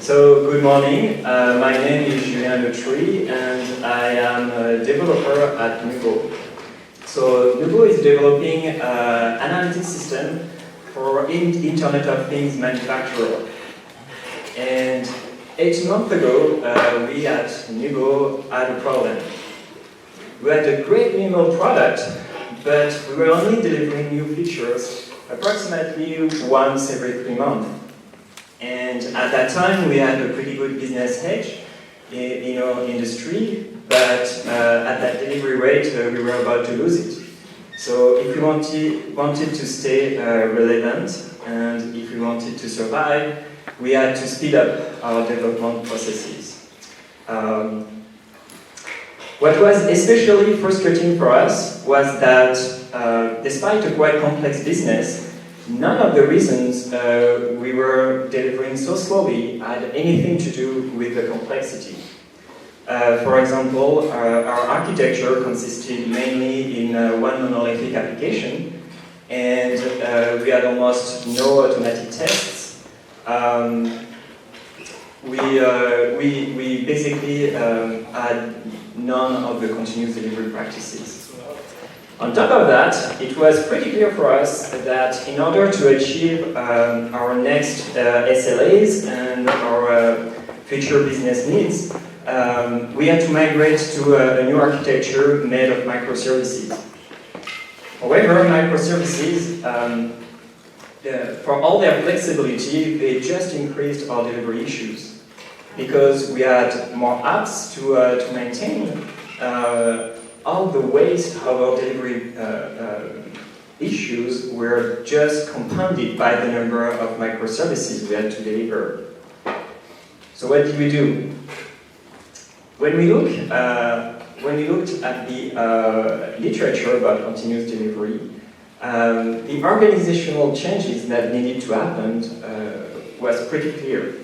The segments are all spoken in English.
So, good morning. My name is Julien Letrouit, and I am a developer at Nubo. So, Nubo is developing an analytics system for Internet of Things manufacturer. And 18 months ago, we at Nubo had a problem. We had a great minimal product, but we were only delivering new features approximately once every 3 months. And at that time, we had a pretty good business hedge in our industry, but at that delivery rate, we were about to lose it. So if we wanted to stay relevant, and if we wanted to survive, we had to speed up our development processes. What was especially frustrating for us was that despite a quite complex business, none of the reasons we were delivering so slowly had anything to do with the complexity. For example, our architecture consisted mainly in one monolithic application, and we had almost no automatic tests. We basically had none of the continuous delivery practices. On top of that, it was pretty clear for us that in order to achieve our next SLAs and our future business needs, we had to migrate to a new architecture made of microservices. However, microservices, for all their flexibility, they just increased our delivery issues because we had more apps to maintain. All the waste of our delivery issues were just compounded by the number of microservices we had to deliver. So what did we do? When we looked at the literature about continuous delivery, the organizational changes that needed to happen was pretty clear.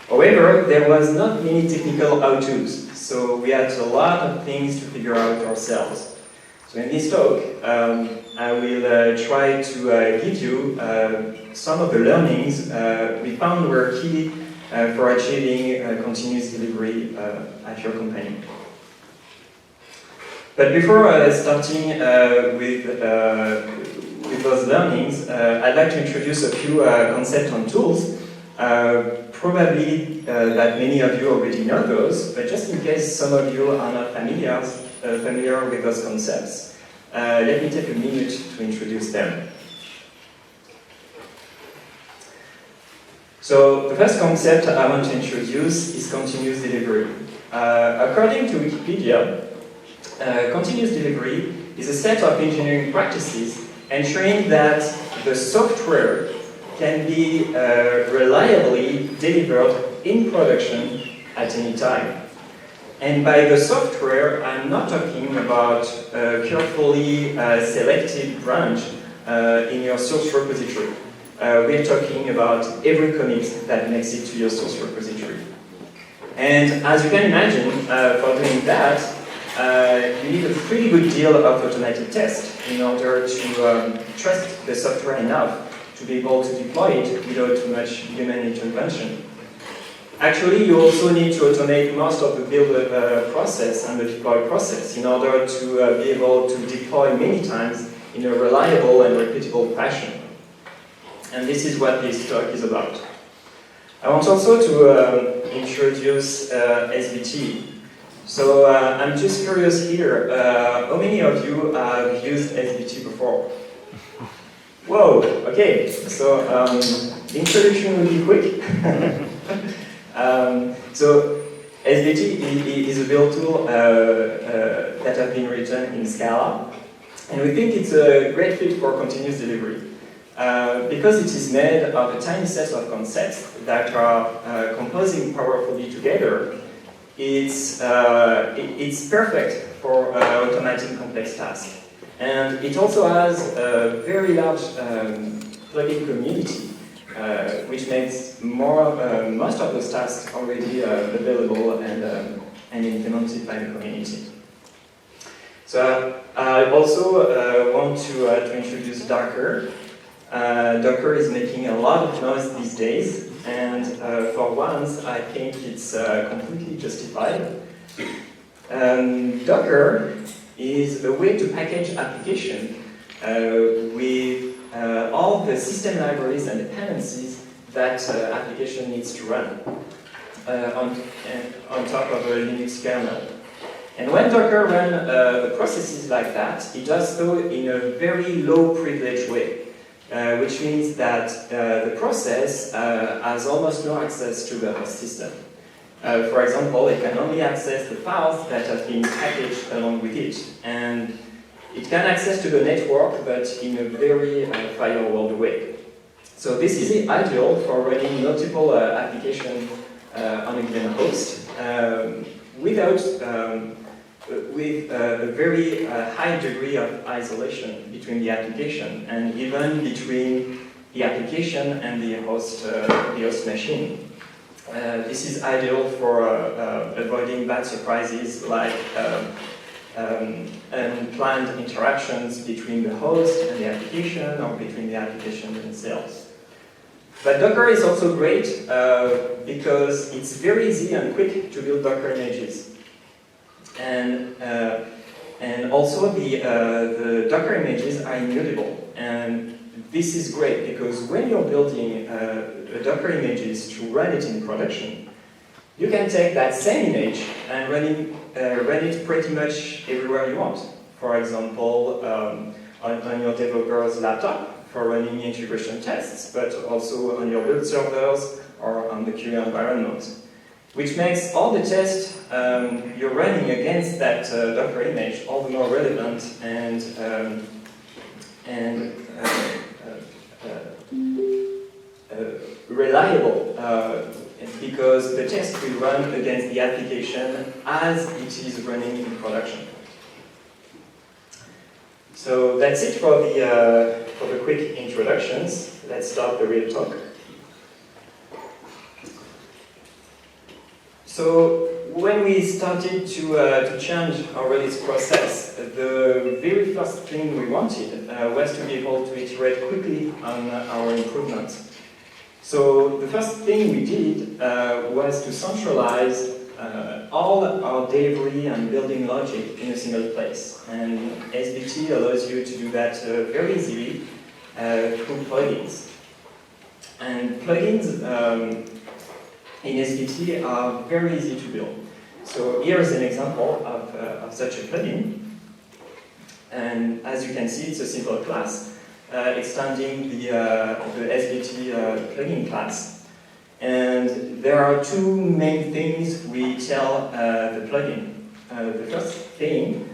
However, there was not many technical how-tos, so we had a lot of things to figure out ourselves. So in this talk, I will try to give you some of the learnings we found were key for achieving continuous delivery at your company. But before starting with those learnings, I'd like to introduce a few concepts and tools. Probably that many of you already know those, but just in case some of you are not familiar with those concepts, let me take a minute to introduce them. So the first concept I want to introduce is continuous delivery. According to Wikipedia, continuous delivery is a set of engineering practices ensuring that the software can be reliably delivered in production at any time. And by the software, I'm not talking about a carefully selected branch in your source repository. We're talking about every commit that makes it to your source repository. And as you can imagine, for doing that, you need a pretty good deal of automatic tests in order to trust the software enough to be able to deploy it without too much human intervention. Actually, you also need to automate most of the build process and the deploy process in order to be able to deploy many times in a reliable and repeatable fashion. And this is what this talk is about. I want also to introduce SBT. So I'm just curious here, how many of you have used SBT before? Whoa, okay, so the introduction will be quick. So SBT is a build tool that has been written in Scala, and we think it's a great fit for continuous delivery because it is made of a tiny set of concepts that are composing powerfully together. It's perfect for automating complex tasks. And it also has a very large plugin community, which makes most of those tasks already available and implemented by the community. So I also want to introduce Docker. Docker is making a lot of noise these days. and for once I think it's completely justified. Docker is a way to package application with all the system libraries and dependencies that application needs to run on top of a Linux kernel. And when Docker runs processes like that, it does so in a very low privilege way, which means that the process has almost no access to the host system. For example, it can only access the files that have been packaged along with it, and it can access to the network, but in a very firewalled way. So this is ideal for running multiple applications on a given host with a very high degree of isolation between the application and even between the application and the host machine. This is ideal for avoiding bad surprises like unplanned interactions between the host and the application or between the application themselves. But Docker is also great because it's very easy and quick to build Docker images. And also the Docker images are immutable. And this is great because when you're building a Docker images to run it in production, you can take that same image and run it pretty much everywhere you want. For example, on your developer's laptop for running integration tests, but also on your build servers or on the QA environment. Which makes all the tests you're running against that Docker image all the more relevant and reliable, because the test will run against the application as it is running in production. So that's it for the quick introductions. Let's start the real talk. So when we started to change our release process, the very first thing we wanted was to be able to iterate quickly on our improvements. So the first thing we did was to centralize all our delivery and building logic in a single place. And SBT allows you to do that very easily through plugins. And plugins in SBT are very easy to build. So here is an example of such a plugin. And as you can see, it's a simple class extending the SBT plugin class. And there are two main things we tell the plugin. The first thing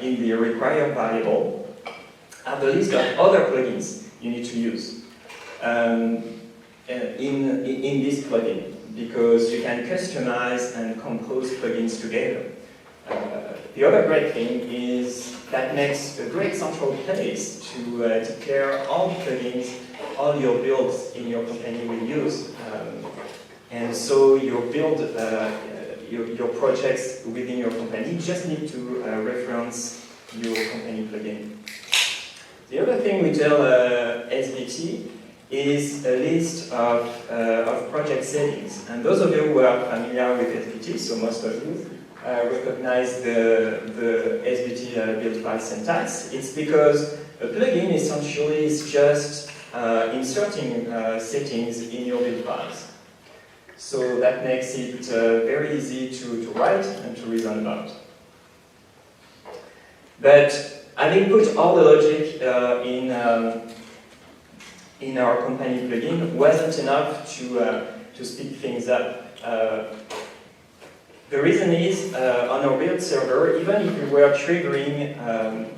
in the required variable are the list of other plugins you need to use in this plugin, because you can customize and compose plugins together. The other great thing is that makes a great central place to declare all plugins, all your builds in your company will use. And so your build, your projects within your company just need to reference your company plugin. The other thing we tell SBT is a list of project settings. And those of you who are familiar with SBT, so most of you, recognize the SBT build file syntax. It's because a plugin essentially is just inserting settings in your build files. So that makes it very easy to write and to reason about. But having put all the logic in our company plugin wasn't enough to speed things up. The reason is, on our build server, even if we were triggering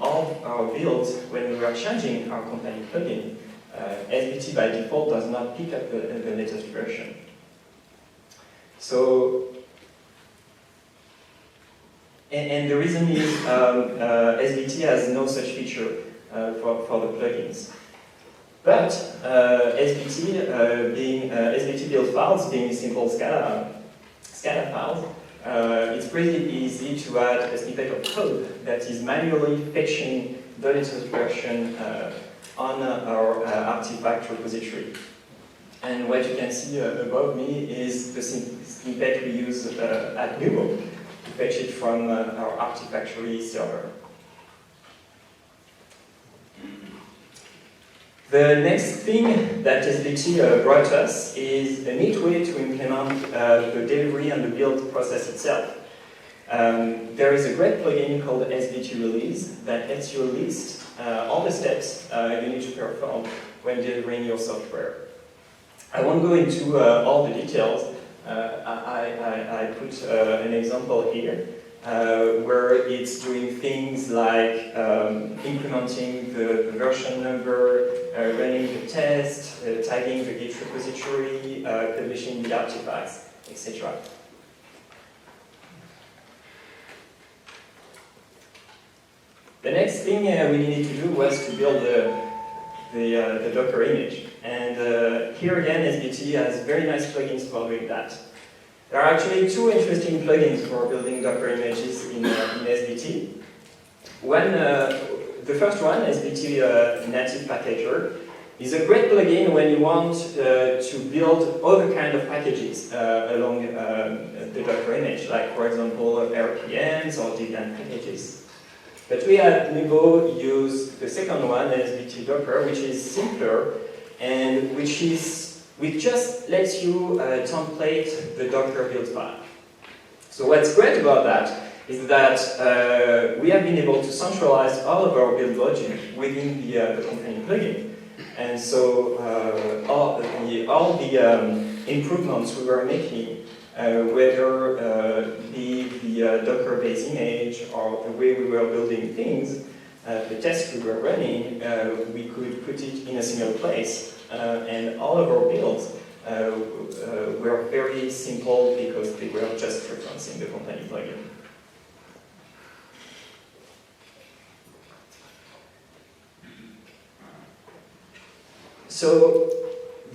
all our builds when we were changing our company plugin, SBT by default does not pick up the latest version. So, and the reason is SBT has no such feature for the plugins. But SBT build files being simple Scala files, it's pretty easy to add a snippet of code that is manually fetching the latest version on our artifact repository. And what you can see above me is the snippet we use at Nubo to fetch it from our Artifactory server. The next thing that SBT brought us is a neat way to implement the delivery and the build process itself. There is a great plugin called SBT Release that lets you list all the steps you need to perform when delivering your software. I won't go into all the details. I put an example here where it's doing things like implementing the version number, running the test, tagging the Git repository, publishing the artifacts, etc. The next thing we needed to do was to build the Docker image. And here again, SBT has very nice plugins for doing that. There are actually two interesting plugins for building Docker images in SBT. The first one, SBT Native Packager, is a great plugin when you want to build other kind of packages along the Docker image, like for example RPMs or Debian packages. But we at Nubo use the second one, SBT Docker, which is simpler and which just lets you template the Docker build file. So what's great about that is that we have been able to centralize all of our build logic within the company plugin. And so all the improvements we were making, whether be the Docker base image or the way we were building things, the tests we were running, we could put it in a single place. And all of our builds were very simple because they were just referencing the company plugin. So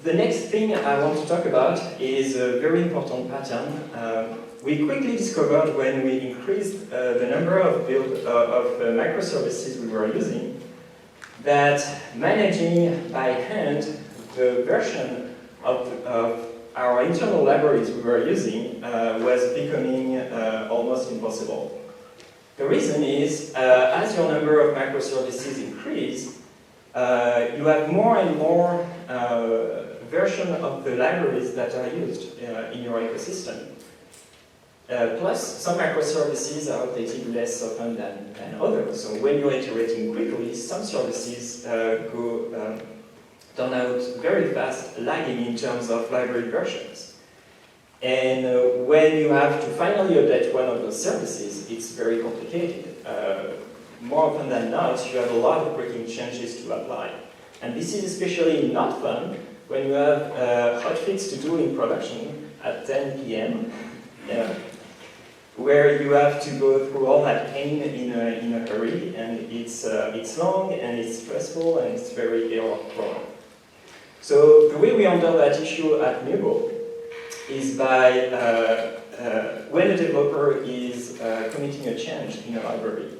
the next thing I want to talk about is a very important pattern. We quickly discovered when we increased the number of microservices we were using that managing by hand the version of our internal libraries we were using was becoming almost impossible. The reason is, as your number of microservices increase, you have more and more version of the libraries that are used in your ecosystem. Plus, some microservices are updated less often than others. So when you're iterating quickly, some services turn out very fast, lagging in terms of library versions. And when you have to finally update one of those services, it's very complicated. More often than not, you have a lot of breaking changes to apply. And this is especially not fun when you have hotfix to do in production at 10 p.m. Where you have to go through all that pain in a hurry, and it's long and it's stressful and it's very error-prone. So the way we handle that issue at Nubo is by when a developer is committing a change in a library,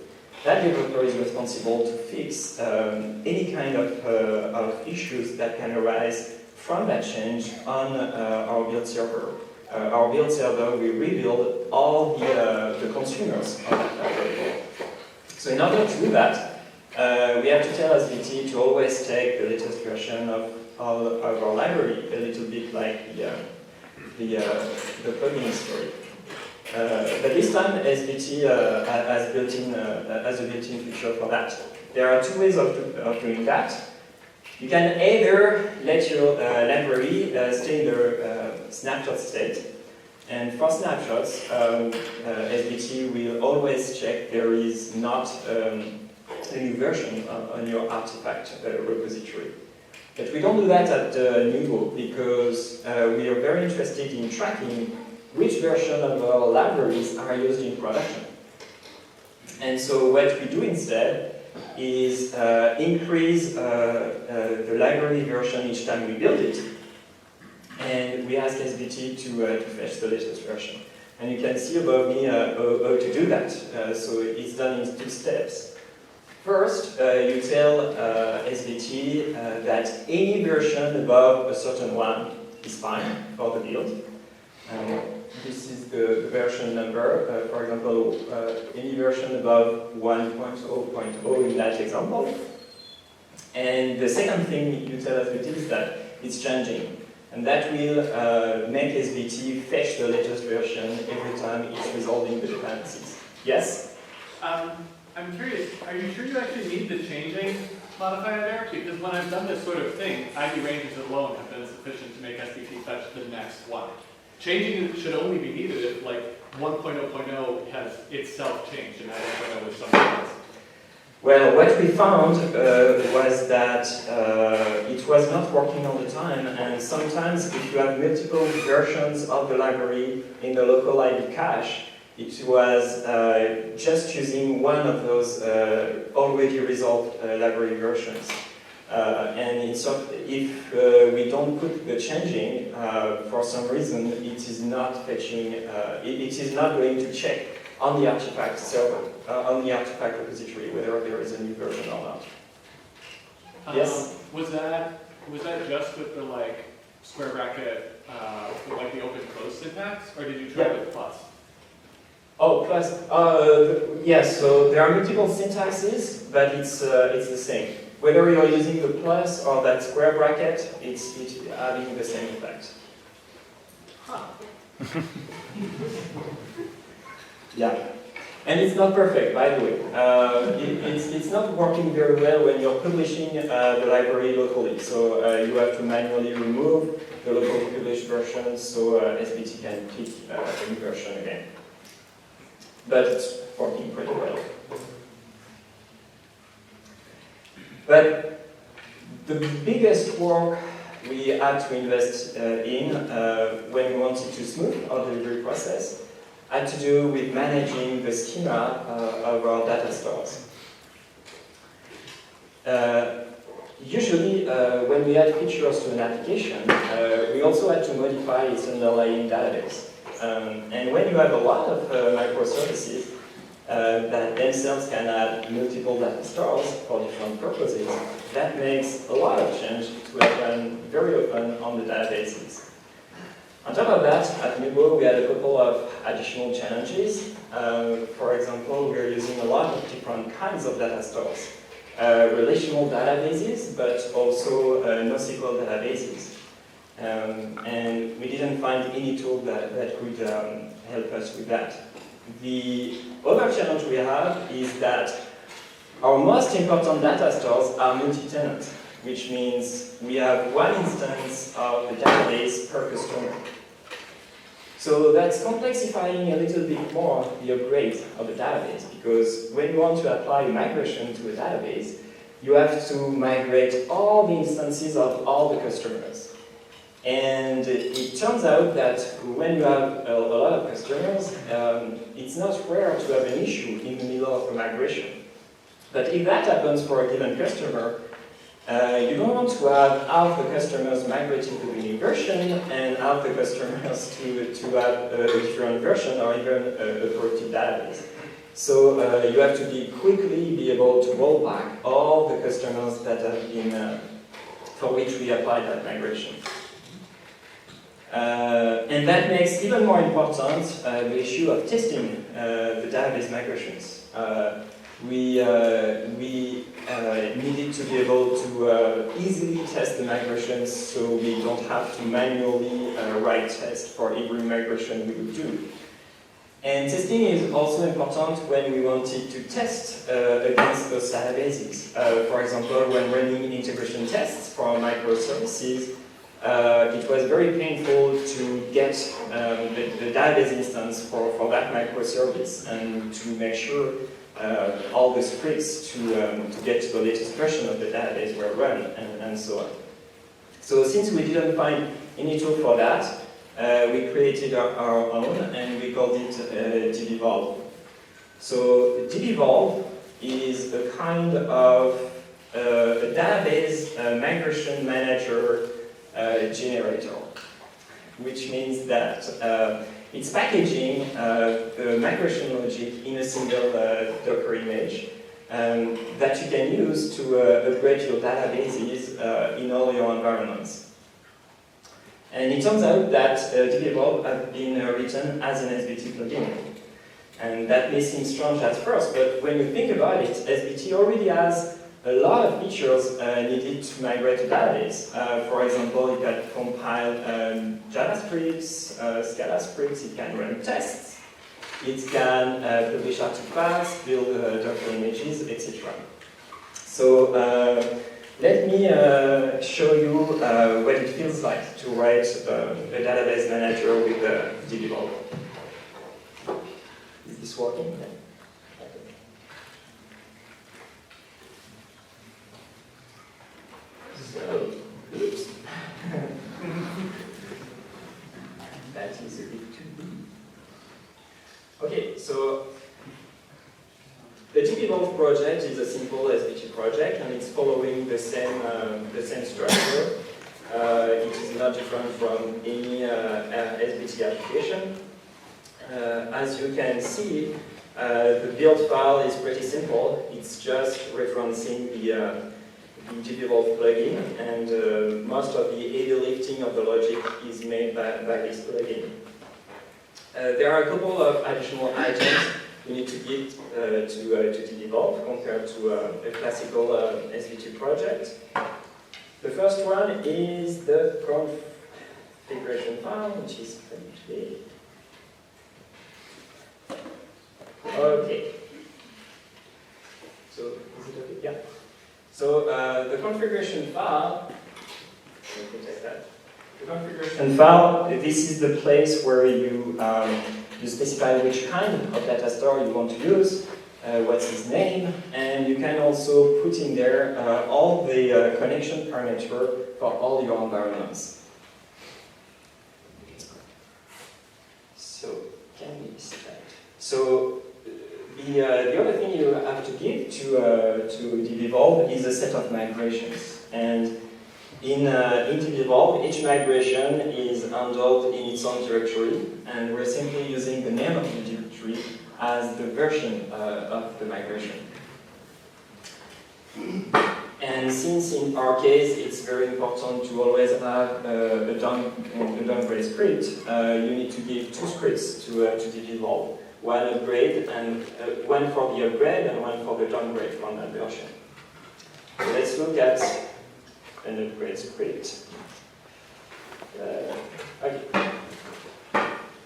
that developer is responsible to fix any kind of issues that can arise from that change on our build server. Our build server will rebuild all the consumers of that library. So in order to do that, we have to tell SBT to always take the latest version of our library, a little bit like the plugin story. But this time, SBT has a built-in feature for that. There are two ways of doing that. You can either let your library stay in the snapshot state, and for snapshots, SBT will always check there is not a new version on your artifact repository. But we don't do that at Nubo because we are very interested in tracking which version of our libraries are used in production. And so what we do instead is increase the library version each time we build it, and we ask SBT to fetch the latest version. And you can see above me how to do that. So it's done in two steps. First, you tell SBT that any version above a certain one is fine for the build. This is the version number. For example, any version above 1.0.0 in that example. And the second thing you tell SBT is that it's changing. And that will make SBT fetch the latest version every time it's resolving the dependencies. Yes? I'm curious, are you sure you actually need the changing modifier there? Because when I've done this sort of thing, ID ranges alone have been sufficient to make SBT fetch the next one. Changing should only be needed if like 1.0.0 has itself changed and 1.0 is something else. Well, what we found was that it was not working all the time, and sometimes if you have multiple versions of the library in the local ID cache, it was just using one of those already resolved library versions. And if we don't put the changing, for some reason, it is not fetching, it is not going to check on the artifact server, on the artifact repository, whether there is a new version or not. Yes? Was that just with the like square bracket, with like the open close syntax, or did you try with plus? Oh, plus, yes, so there are multiple syntaxes, but it's the same. Whether you're using the plus or that square bracket, it's having the same effect. Huh. Yeah, and it's not perfect, by the way. It's not working very well when you're publishing the library locally. So you have to manually remove the local published version so SBT can pick a new version again. But it's working pretty well. But the biggest work we had to invest in when we wanted to smooth our delivery process had to do with managing the schema of our data stores. Usually, when we add features to an application, we also had to modify its underlying database. And when you have a lot of microservices that themselves can add multiple data stores for different purposes, that makes a lot of change to happen very often on the databases. On top of that, at Nubo, we had a couple of additional challenges. For example, we're using a lot of different kinds of data stores. Relational databases, but also NoSQL databases. And we didn't find any tool that could help us with that. The other challenge we have is that our most important data stores are multi-tenant, which means we have one instance of the database per customer. So that's complexifying a little bit more the upgrade of the database, because when you want to apply migration to a database, you have to migrate all the instances of all the customers. And it turns out that when you have a lot of customers, it's not rare to have an issue in the middle of a migration. But if that happens for a given customer, you don't want to have half the customers migrating to the new version and half the customers to have a different version or even a corrupted database. So you have to quickly be able to roll back all the customers that have been, for which we applied that migration. And that makes even more important the issue of testing the database migrations. We needed to be able to easily test the migrations so we don't have to manually write tests for every migration we would do. And testing is also important when we wanted to test against those databases. For example, when running integration tests for microservices, it was very painful to get the database instance for that microservice and to make sure all the scripts to get to the latest version of the database were run and so on. So since we didn't find any tool for that, we created our own and we called it dbevolve. So dbevolve is a kind of a database migration manager generator, which means that it's packaging the migration logic in a single Docker image that you can use to upgrade your databases in all your environments. And it turns out that dbevolve has been written as an SBT plugin. And that may seem strange at first, but when you think about it, SBT already has a lot of features needed to migrate a database. For example, it can compile Java scripts, Scala scripts, it can run tests, it can publish artifacts, build Docker images, etc. So let me show you what it feels like to write a database manager with dbevolve. Is this working? Okay. So, oops. That is a bit too big. Okay, so the dbevolve project is a simple SBT project, and it's following the same structure. It is not different from any SBT application. As you can see, the build file is pretty simple. It's just referencing the dbevolve plugin, and most of the heavy lifting of the logic is made by this plugin. There are a couple of additional items we need to give to dbevolve compared to a classical SBT project. The first one is the configuration file, which is pretty big. Okay. So, is it okay? Yeah. So, the configuration file, let me take that. The configuration file, this is the place where you specify which kind of data store you want to use, what's its name, and you can also put in there all the connection parameter for all your environments. So, can we start? So, the other thing you have to give to dbevolve is a set of migrations. And in dbevolve, each migration is handled in its own directory, and we're simply using the name of the directory as the version of the migration. And since in our case it's very important to always have a downgrade script, you need to give two scripts to dbevolve. One upgrade and one for the upgrade and one for the downgrade from that version. So let's look at an upgrade script. Okay.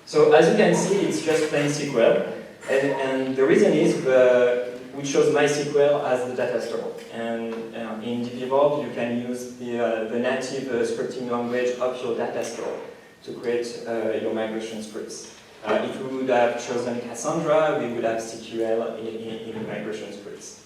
So as you can see, it's just plain SQL, and the reason is we chose MySQL as the data store. And in dbevolve, you can use the native scripting language of your data store to create your migration scripts. If we would have chosen Cassandra, we would have CQL in the migration scripts.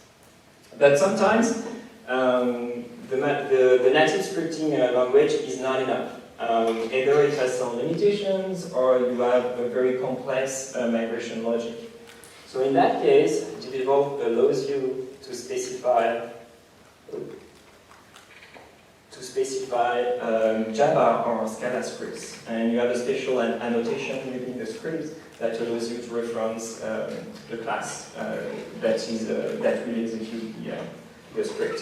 But sometimes the native scripting language is not enough. Either it has some limitations or you have a very complex migration logic. So in that case, dbevolve allows you to specify Java or Scala scripts, and you have a special annotation within the script that allows you to reference the class that will execute the script.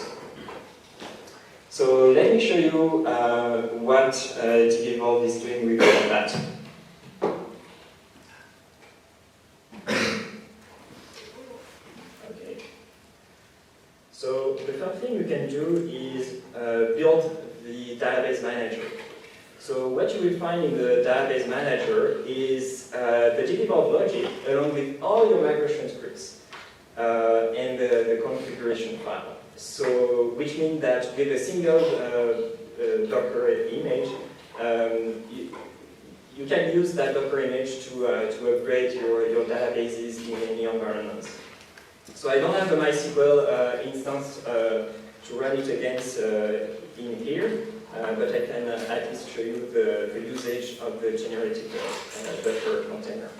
So let me show you what dbevolve is doing with that. Okay. So the first thing you can do is build the database manager. So what you will find in the database manager is the dbevolve logic along with all your migration scripts and the configuration file. So, which means that with a single Docker image, you can use that Docker image to upgrade your databases in any environment. So I don't have a MySQL instance to run it against in here, but I can at least show you the usage of the generated Docker container.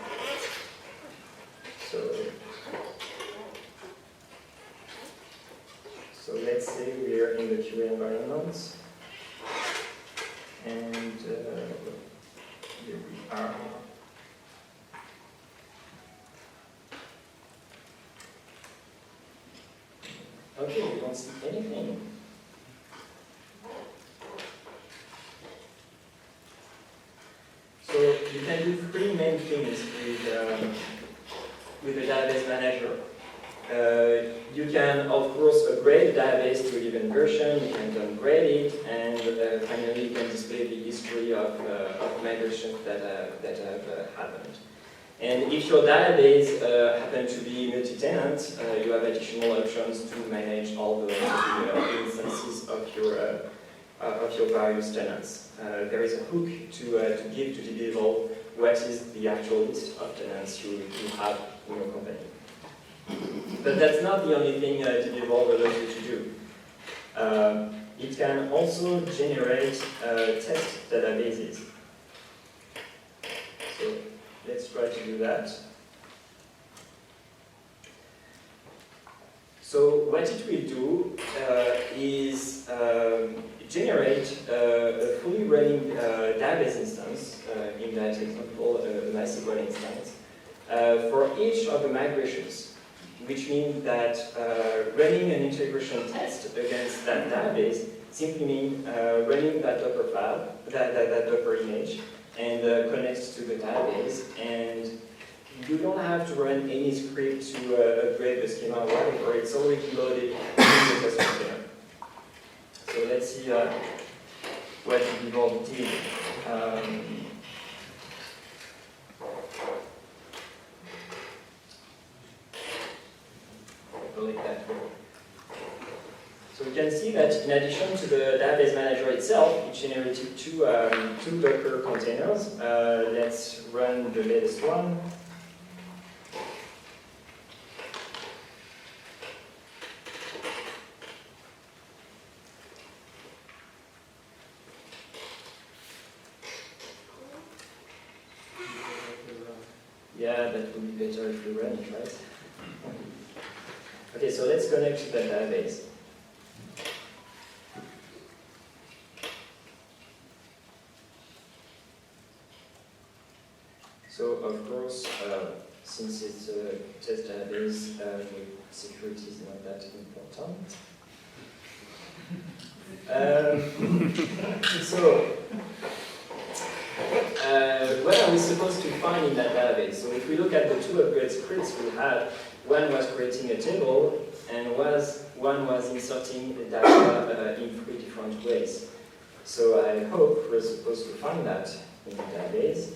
So let's say we are in the QA environment, and here we are. Okay, we don't see anything. you can do three main things with the database manager. You can, of course, upgrade the database to a given version, you can downgrade it, and finally you can display the history of migrations that have happened. And if your database happens to be multi-tenant, you have additional options to manage all the instances of your various tenants. There is a hook to give to the devel what is the actual list of tenants you have in your company. But that's not the only thing the devel allows you to do. It can also generate test databases. So let's try to do that. So what it will do is generate a fully running database instance, in that example, a MySQL instance, for each of the migrations, which means that running an integration test against that database simply means running that Docker file, that Docker image, and connects to the database. And you don't have to run any script to upgrade the schema or whatever. It's already loaded in the test container. So let's see what the devel did. Like that. So we can see that in addition to the database manager itself, it generated two Docker containers. Let's run the latest one. Yeah, that would be better if we run it, right? Okay, so let's connect to the database. So, of course, since it's a test database, security is not that important. What are we supposed to find in that database? So if we look at the two upgrade scripts we had, one was creating a table, and one was inserting the data in three different ways. So I hope we're supposed to find that in the database.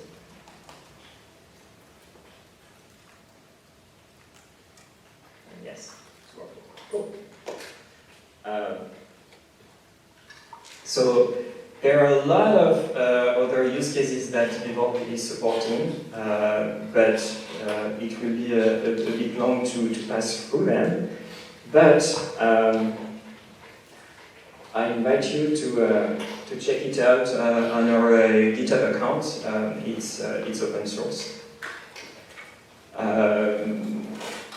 And yes, it's working. Cool. So there are a lot of other use cases that devel is supporting, but it will be a bit long to pass through them. But I invite you to check it out on our GitHub account. It's open source.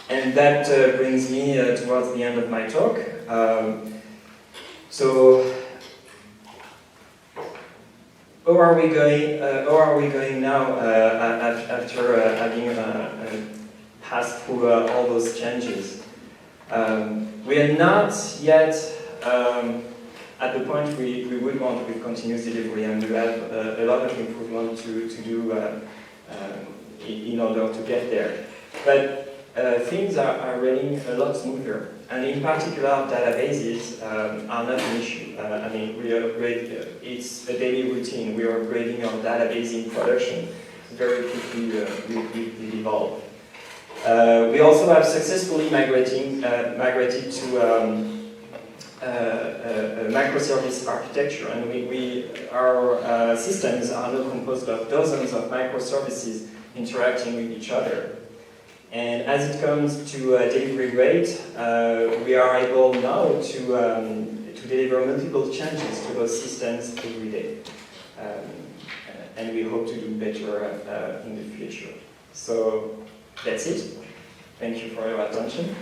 And that brings me towards the end of my talk. So, how are we going now after having passed through all those changes? We are not yet at the point we would want with continuous delivery, and we have a lot of improvement to do in order to get there. But things are running a lot smoother, and in particular, databases are not an issue. I mean, we upgrade, it's a daily routine. We are upgrading our database in production very quickly with the devel. We also have successfully migrated to a microservice architecture, and our systems are now composed of dozens of microservices interacting with each other. And as it comes to delivery rate, we are able now to deliver multiple changes to those systems every day. And we hope to do better in the future. So that's it. Thank you for your attention.